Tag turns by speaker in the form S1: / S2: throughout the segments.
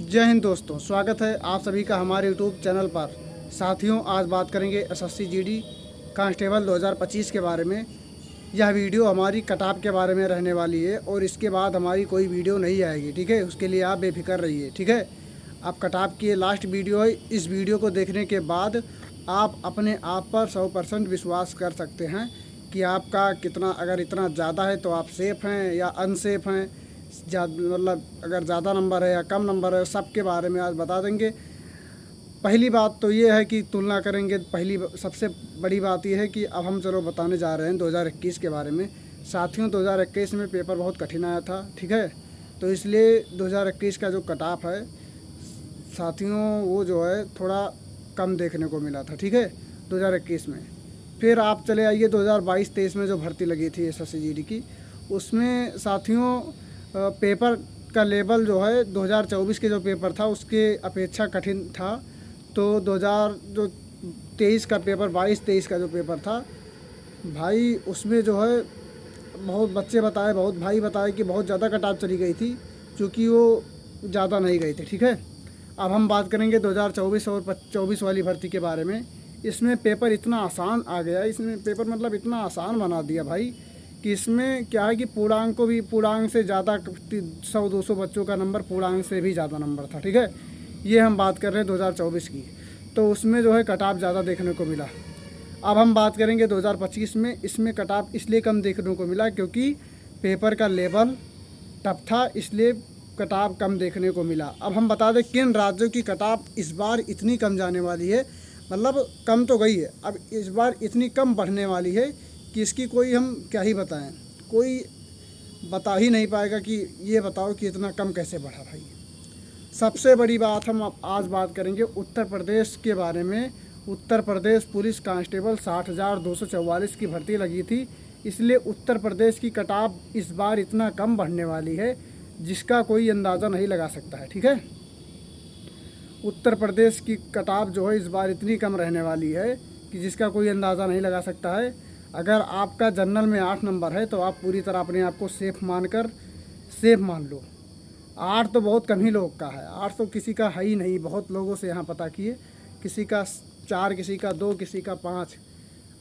S1: जय हिंद दोस्तों, स्वागत है आप सभी का हमारे यूट्यूब चैनल पर। साथियों, आज बात करेंगे एसएससी जीडी कांस्टेबल 2025 के बारे में। यह वीडियो हमारी कटाप के बारे में रहने वाली है और इसके बाद हमारी कोई वीडियो नहीं आएगी, ठीक है। उसके लिए आप बेफिक्र रहिए, ठीक है। अब कटाप की ये लास्ट वीडियो है। इस वीडियो को देखने के बाद आप अपने आप पर 100% विश्वास कर सकते हैं कि आपका कितना, अगर इतना ज़्यादा है तो आप सेफ़ हैं या अनसेफ हैं, मतलब अगर ज़्यादा नंबर है या कम नंबर है, सब के बारे में आज बता देंगे। पहली बात तो ये है कि तुलना करेंगे। सबसे बड़ी बात ये है कि अब हम चलो बताने जा रहे हैं 2021 के बारे में। साथियों, 2021 में पेपर बहुत कठिन आया था, ठीक है। तो इसलिए 2021 का जो कट ऑफ है साथियों, वो जो है थोड़ा कम देखने को मिला था, ठीक है, 2021 में। फिर आप चले आइए 2022-23 में जो भर्ती लगी थी एसएससी जीडी की, उसमें साथियों पेपर का लेवल जो है 2024 के जो पेपर था उसके अपेक्षा कठिन था। तो 2023 का पेपर, 22-23 का जो पेपर था भाई, उसमें जो है बहुत बच्चे बताए, बहुत भाई बताए कि बहुत ज़्यादा कट ऑफ चली गई थी, क्योंकि वो ज़्यादा नहीं गई थी, ठीक है। अब हम बात करेंगे 2024 और 24 वाली भर्ती के बारे में। इसमें पेपर इतना आसान आ गया, इसमें पेपर मतलब इतना आसान बना दिया भाई कि इसमें क्या है कि पूर्णांक से ज़्यादा 100-200 बच्चों का नंबर पूर्णांक से भी ज़्यादा नंबर था, ठीक है। ये हम बात कर रहे हैं 2024 की। तो उसमें जो है कट ऑफ ज़्यादा देखने को मिला। अब हम बात करेंगे 2025 में। इसमें कट ऑफ इसलिए कम देखने को मिला क्योंकि पेपर का लेवल टफ था, इसलिए कट ऑफ कम देखने को मिला। अब हम बता दें किन राज्यों की कट ऑफ इस बार इतनी कम जाने वाली है। मतलब कम तो गई है, अब इस बार इतनी कम बढ़ने वाली है कि इसकी कोई हम क्या ही बताएं, कोई बता ही नहीं पाएगा कि ये बताओ कि इतना कम कैसे बढ़ा भाई। सबसे बड़ी बात हम आज बात करेंगे उत्तर प्रदेश के बारे में। उत्तर प्रदेश पुलिस कांस्टेबल 60,244 की भर्ती लगी थी, इसलिए उत्तर प्रदेश की कट ऑफ इस बार इतना कम बढ़ने वाली है जिसका कोई अंदाज़ा नहीं लगा सकता है, ठीक है। उत्तर प्रदेश की कट ऑफ जो है इस बार इतनी कम रहने वाली है कि जिसका कोई अंदाज़ा नहीं लगा सकता है। अगर आपका जनरल में 8 नंबर है तो आप पूरी तरह अपने आप को सेफ़ मान लो। 8 तो बहुत कम ही लोग का है, 8 तो किसी का है ही नहीं। बहुत लोगों से यहाँ पता किए, किसी का 4, किसी का 2, किसी का 5।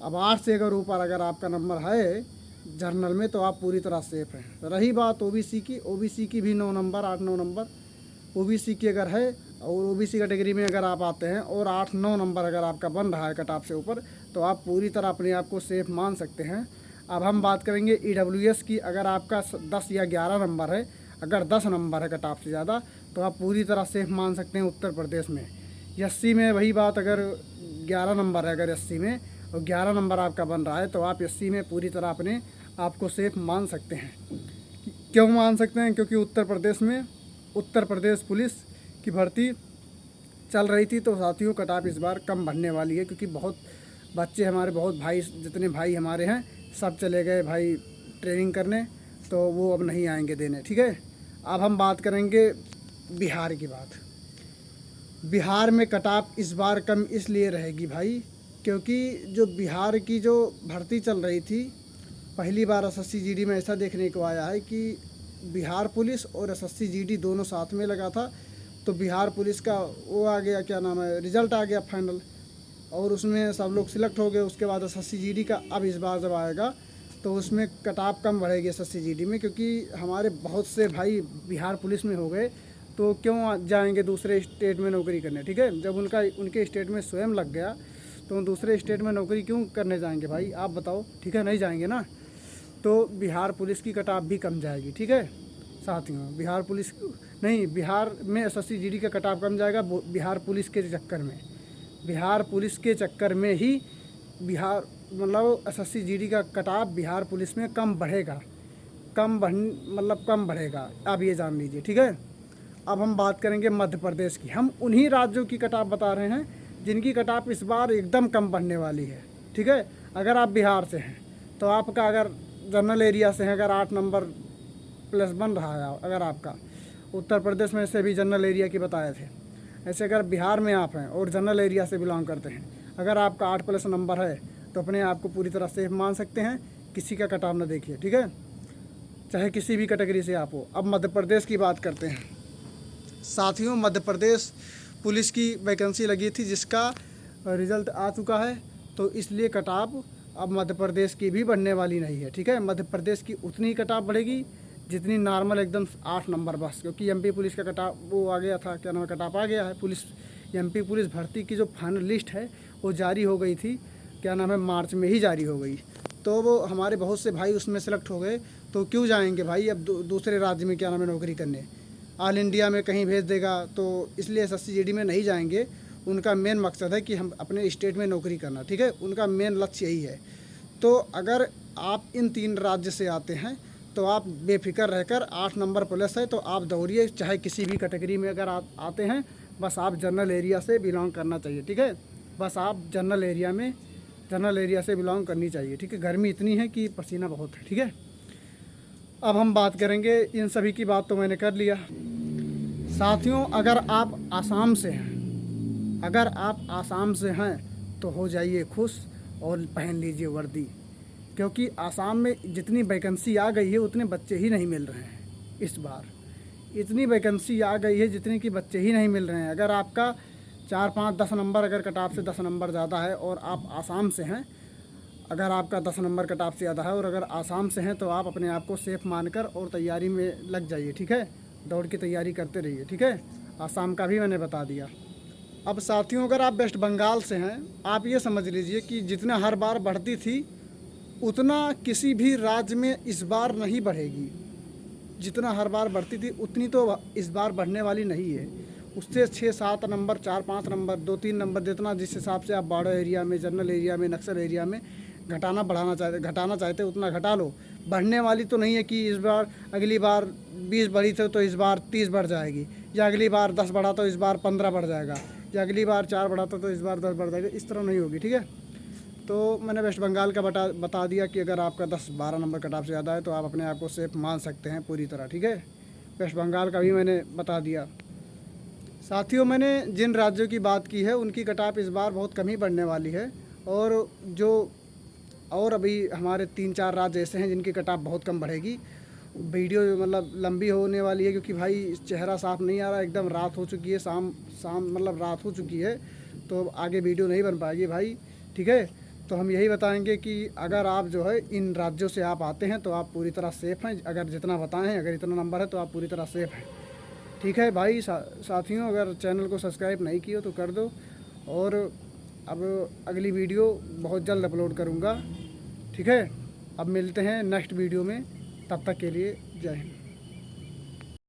S1: अब 8 से अगर ऊपर अगर आपका नंबर है जनरल में तो आप पूरी तरह सेफ़ हैं। रही बात ओबीसी की, ओबीसी की भी 9 नंबर, 8-9 नंबर ओबीसी की अगर है, और ओबीसी कैटेगरी में अगर आप आते हैं और 8-9 नंबर अगर आपका बन रहा है कट ऑफ से ऊपर, तो आप पूरी तरह अपने आप को सेफ़ मान सकते हैं। अब हम बात करेंगे ईडब्ल्यूएस की। अगर आपका 10 या 11 नंबर है, अगर 10 नंबर है कट ऑफ से ज़्यादा, तो आप पूरी तरह सेफ़ मान सकते हैं उत्तर प्रदेश में। एससी में वही बात, अगर 11 नंबर है अगर एससी में और 11 नंबर आपका बन रहा है तो आप एससी में पूरी तरह अपने आप को सेफ़ मान सकते हैं। क्यों मान सकते हैं? क्योंकि उत्तर प्रदेश पुलिस की भर्ती चल रही थी। तो साथियों, कट ऑफ इस बार कम बढ़ने वाली है क्योंकि बहुत बच्चे हमारे, बहुत भाई, जितने भाई हमारे हैं सब चले गए भाई ट्रेनिंग करने, तो वो अब नहीं आएंगे देने, ठीक है। अब हम बात करेंगे बिहार की बात। बिहार में कट ऑफ इस बार कम इसलिए रहेगी भाई क्योंकि जो बिहार की जो भर्ती चल रही थी, पहली बार एसएससी जीडी में ऐसा देखने को आया है कि बिहार पुलिस और एसएससी जीडी दोनों साथ में लगा था। तो बिहार पुलिस का वो आ गया, क्या नाम है, रिज़ल्ट आ गया फाइनल, और उसमें सब लोग सिलेक्ट हो गए। उसके बाद एसएससी जीडी का अब इस बार जब आएगा तो उसमें कट ऑफ कम बढ़ेगी एसएससी जीडी में, क्योंकि हमारे बहुत से भाई बिहार पुलिस में हो गए तो क्यों जाएंगे दूसरे स्टेट में नौकरी करने, ठीक है। जब उनके स्टेट में स्वयं लग गया तो दूसरे स्टेट में नौकरी क्यों करने जाएंगे भाई, आप बताओ, ठीक है, नहीं जाएंगे ना। तो बिहार पुलिस की कट ऑफ भी कम जाएगी, ठीक है साथियों। बिहार में एसएससी जीडी का कट ऑफ कम जाएगा बिहार पुलिस के चक्कर में ही मतलब एसएससी जीडी का कट ऑफ बिहार पुलिस में कम बढ़ेगा, कम बढ़ेगा, आप ये जान लीजिए, ठीक है। अब हम बात करेंगे मध्य प्रदेश की। हम उन्हीं राज्यों की कट ऑफ बता रहे हैं जिनकी कट ऑफ इस बार एकदम कम बढ़ने वाली है, ठीक है। अगर आप बिहार से हैं तो आपका, अगर जनरल एरिया से हैं, अगर 8 नंबर प्लस बन रहा है, अगर आपका उत्तर प्रदेश में से भी जनरल एरिया की बताए थे, ऐसे अगर बिहार में आप हैं और जनरल एरिया से बिलोंग करते हैं, अगर आपका 8+ नंबर है तो अपने आप को पूरी तरह सेफ मान सकते हैं। किसी का कट ऑफ ना देखिए, ठीक है, चाहे किसी भी कैटेगरी से आप हो। अब मध्य प्रदेश की बात करते हैं। साथियों, मध्य प्रदेश पुलिस की वैकेंसी लगी थी जिसका रिज़ल्ट आ चुका है, तो इसलिए कटाप अब मध्य प्रदेश की भी बढ़ने वाली नहीं है। ठीक है, मध्य प्रदेश की उतनी ही कटाप बढ़ेगी जितनी नॉर्मल एकदम 8 नंबर बस, क्योंकि एमपी पुलिस का कटाप वो आ गया था, क्या नाम है, कटाप आ गया है। पुलिस एमपी पुलिस भर्ती की जो फाइनल लिस्ट है वो जारी हो गई थी, क्या नाम है, मार्च में ही जारी हो गई। तो वो हमारे बहुत से भाई उसमें सेलेक्ट हो गए, तो क्यों जाएंगे भाई अब दूसरे राज्य में, क्या नाम है, नौकरी करने। ऑल इंडिया में कहीं भेज देगा, तो इसलिए एसएससी जीडी में नहीं जाएंगे। उनका मेन मकसद है कि हम अपने स्टेट में नौकरी करना। ठीक है, उनका मेन लक्ष्य यही है। तो अगर आप इन 3 राज्य से आते हैं तो आप बेफिक्र रहकर 8 नंबर प्लस है तो आप दौड़िए, चाहे किसी भी कैटेगरी में अगर आप आते हैं, बस आप जनरल एरिया से बिलोंग करना चाहिए। ठीक है, बस आप जनरल एरिया से बिलोंग करनी चाहिए। ठीक है, गर्मी इतनी है कि पसीना बहुत है। ठीक है, अब हम बात करेंगे, इन सभी की बात तो मैंने कर लिया। साथियों, अगर आप आसाम से हैं तो हो जाइए खुश और पहन लीजिए वर्दी, क्योंकि आसाम में जितनी वैकेंसी आ गई है उतने बच्चे ही नहीं मिल रहे हैं। इस बार इतनी वैकेंसी आ गई है जितने कि बच्चे ही नहीं मिल रहे हैं। अगर आपका 4, 5, 10 नंबर, अगर कटाप से 10 नंबर ज़्यादा है और आप आसाम से हैं, अगर आपका 10 नंबर कटाप से ज़्यादा है और अगर आसाम से हैं, तो आप अपने आप को सेफ मानकर और तैयारी में लग जाइए। ठीक है, दौड़ की तैयारी करते रहिए। ठीक है, आसाम का भी मैंने बता दिया। अब साथियों, अगर आप वेस्ट बंगाल से हैं, आप ये समझ लीजिए कि जितना हर बार बढ़ती थी उतना किसी भी राज्य में इस बार नहीं बढ़ेगी। जितना हर बार बढ़ती थी उतनी तो इस बार बढ़ने वाली नहीं है। उससे 6-7 नंबर, 4-5 नंबर, 2-3 नंबर, जितना जिस हिसाब से आप बॉर्डर एरिया में, जनरल एरिया में, नक्सल एरिया में घटाना चाहते उतना घटा लो। बढ़ने वाली तो नहीं है कि इस बार, अगली बार 20 बढ़ी थी तो इस बार 30 बढ़ जाएगी, या अगली बार 10 बढ़ा तो इस बार 15 बढ़ जाएगा, या अगली बार 4 बढ़ा तो इस बार 10 बढ़ जाएगा। इस तरह नहीं होगी। ठीक है, तो मैंने वेस्ट बंगाल का बता दिया कि अगर आपका 10-12 नंबर कट ऑफ से ज़्यादा है तो आप अपने आप को सेफ मान सकते हैं पूरी तरह। ठीक है, वेस्ट बंगाल का भी मैंने बता दिया। साथियों, मैंने जिन राज्यों की बात की है उनकी कट ऑफ इस बार बहुत कम ही बढ़ने वाली है, और अभी हमारे 3-4 राज्य ऐसे हैं जिनकी कट ऑफ बहुत कम बढ़ेगी। वीडियो मतलब लंबी होने वाली है, क्योंकि भाई चेहरा साफ़ नहीं आ रहा, एकदम रात हो चुकी है, शाम मतलब रात हो चुकी है, तो आगे वीडियो नहीं बन पाएगी भाई। ठीक है, तो हम यही बताएंगे कि अगर आप जो है इन राज्यों से आप आते हैं तो आप पूरी तरह सेफ़ हैं। अगर जितना बताएं, अगर इतना नंबर है तो आप पूरी तरह सेफ़ हैं। ठीक है भाई। साथियों, अगर चैनल को सब्सक्राइब नहीं किया तो कर दो, और अब अगली वीडियो बहुत जल्द अपलोड करूँगा। ठीक है, अब मिलते हैं नेक्स्ट वीडियो में, तब तक के लिए जय हिंद।